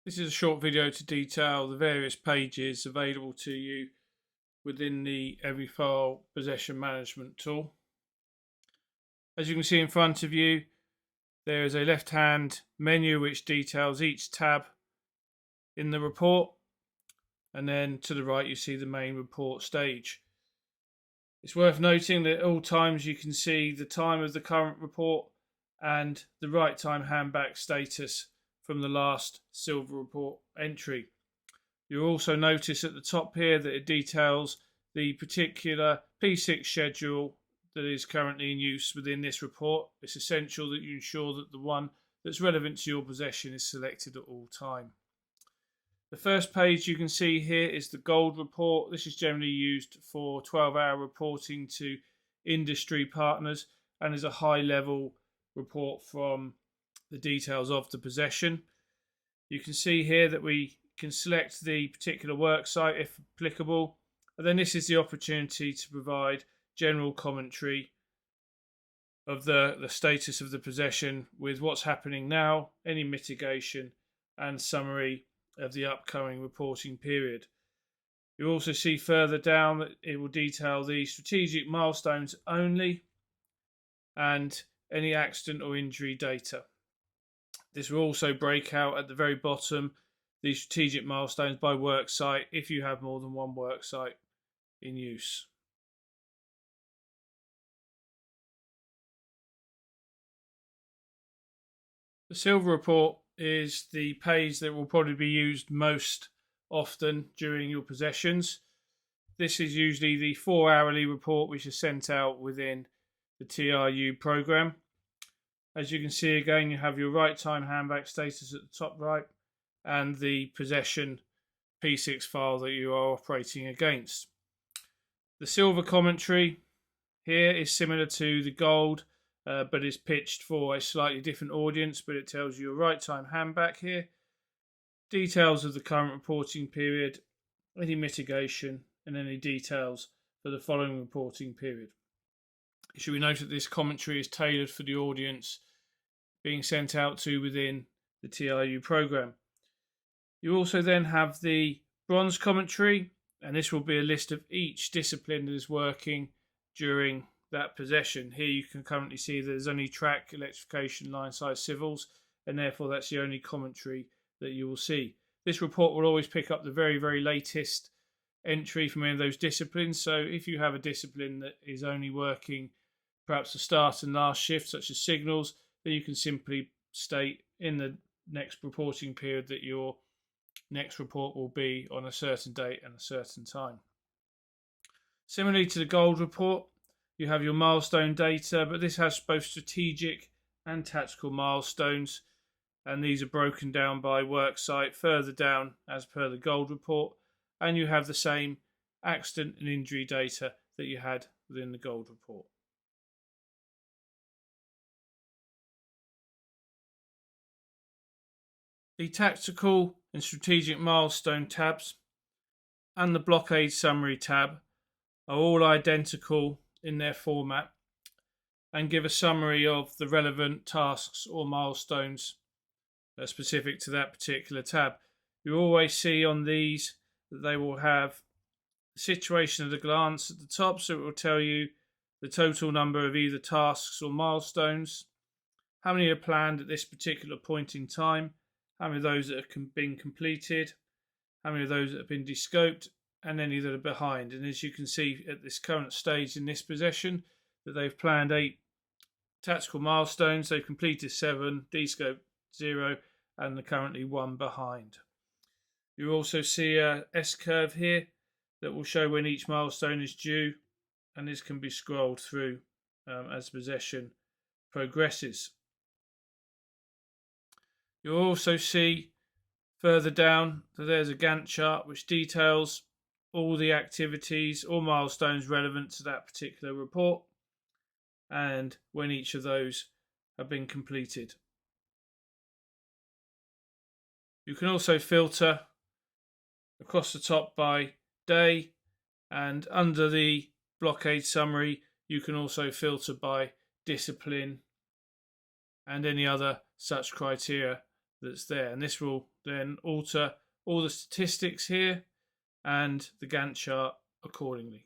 This is a short video to detail the various pages available to you within the EveryFile Possession Management tool. As you can see in front of you, there is a left-hand menu which details each tab in the report, and then to the right you see the main report stage. It's worth noting that at all times you can see the time of the current report and the right time handback status from the last silver report entry. You'll also notice at the top here that it details the particular P6 schedule that is currently in use within this report. It's essential that you ensure that the one that's relevant to your possession is selected at all time. The first page you can see here is the gold report. This is generally used for 12-hour reporting to industry partners and is a high-level report from the details of the possession. You can see here that we can select the particular work site if applicable, and then this is the opportunity to provide general commentary of the status of the possession with what's happening now, any mitigation, and summary of the upcoming reporting period. You'll also see further down that it will detail the strategic milestones only and any accident or injury data. This will also break out at the very bottom the strategic milestones by work site if you have more than one work site in use. The silver report is the page that will probably be used most often during your possessions. This is usually the 4-hourly report which is sent out within the TRU program. As you can see again, you have your right time handback status at the top right and the possession P6 file that you are operating against. The silver commentary here is similar to the gold, but is pitched for a slightly different audience, but it tells you your right time handback here, details of the current reporting period, any mitigation, and any details for the following reporting period. It should be noted that this commentary is tailored for the audience being sent out to within the TRU program. You also then have the bronze commentary, and this will be a list of each discipline that is working during that possession. Here you can currently see that there's only track, electrification, line side, civils, and therefore that's the only commentary that you will see. This report will always pick up the very, very latest entry from any of those disciplines. So if you have a discipline that is only working perhaps the start and last shift, such as signals, then you can simply state in the next reporting period that your next report will be on a certain date and a certain time. Similarly to the gold report, you have your milestone data, but this has both strategic and tactical milestones, and these are broken down by work site further down as per the gold report, and you have the same accident and injury data that you had within the gold report. The tactical and strategic milestone tabs and the blockade summary tab are all identical in their format and give a summary of the relevant tasks or milestones specific to that particular tab. You always see on these that they will have the situation at a glance at the top, so it will tell you the total number of either tasks or milestones, how many are planned at this particular point in time, how many of those that have been completed, how many of those that have been descoped, and any that are behind. And as you can see at this current stage in this possession, that they've planned 8 tactical milestones, they've completed 7, descoped 0, and are currently 1 behind. You also see a S-curve here that will show when each milestone is due, and this can be scrolled through as possession progresses. You'll also see further down that there's a Gantt chart which details all the activities or milestones relevant to that particular report and when each of those have been completed. You can also filter across the top by day, and under the blockade summary you can also filter by discipline and any other such criteria that's there, and this will then alter all the statistics here and the Gantt chart accordingly.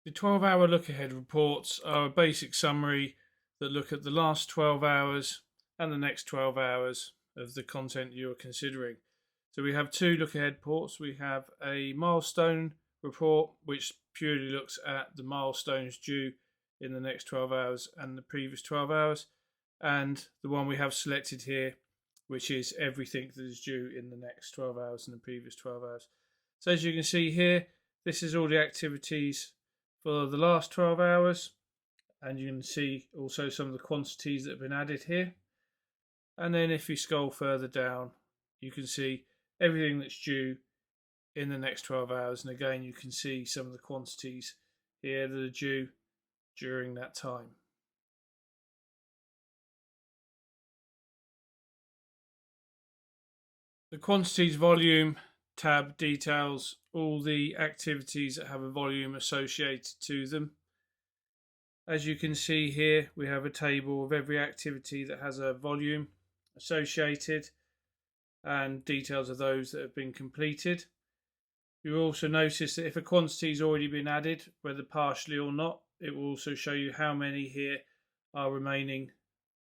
The 12-hour look-ahead reports are a basic summary that look at the last 12 hours and the next 12 hours of the content you are considering. So we have two look-ahead reports. We have a milestone report, which purely looks at the milestones due in the next 12 hours and the previous 12 hours, and the one we have selected here, which is everything that is due in the next 12 hours and the previous 12 hours. So as you can see here, this is all the activities for the last 12 hours, and you can see also some of the quantities that have been added here. And then if you scroll further down, you can see everything that's due in the next 12 hours, and again you can see some of the quantities here that are due during that time. The quantities volume tab details all the activities that have a volume associated to them. As you can see here, we have a table of every activity that has a volume associated and details of those that have been completed. You'll also notice that if a quantity has already been added, whether partially or not, it will also show you how many here are remaining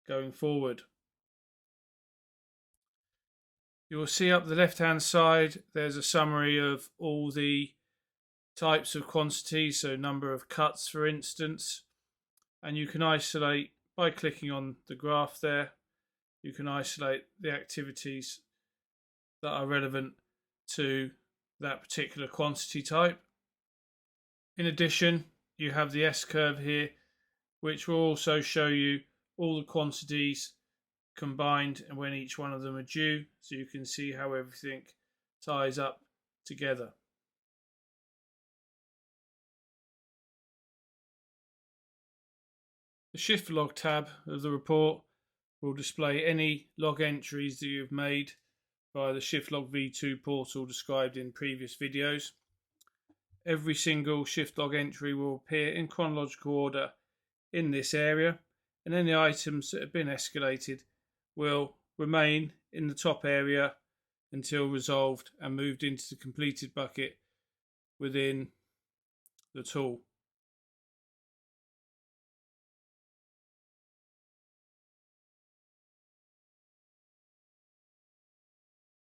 going forward. You will see up the left hand side there's a summary of all the types of quantities, so number of cuts for instance, and you can isolate by clicking on the graph there. You can isolate the activities that are relevant to that particular quantity type. In addition, you have the S-curve here, which will also show you all the quantities combined and when each one of them are due, so you can see how everything ties up together. The shift log tab of the report will display any log entries that you have made via the shift log v2 portal described in previous videos. Every single shift log entry will appear in chronological order in this area, and any items that have been escalated will remain in the top area until resolved and moved into the completed bucket within the tool.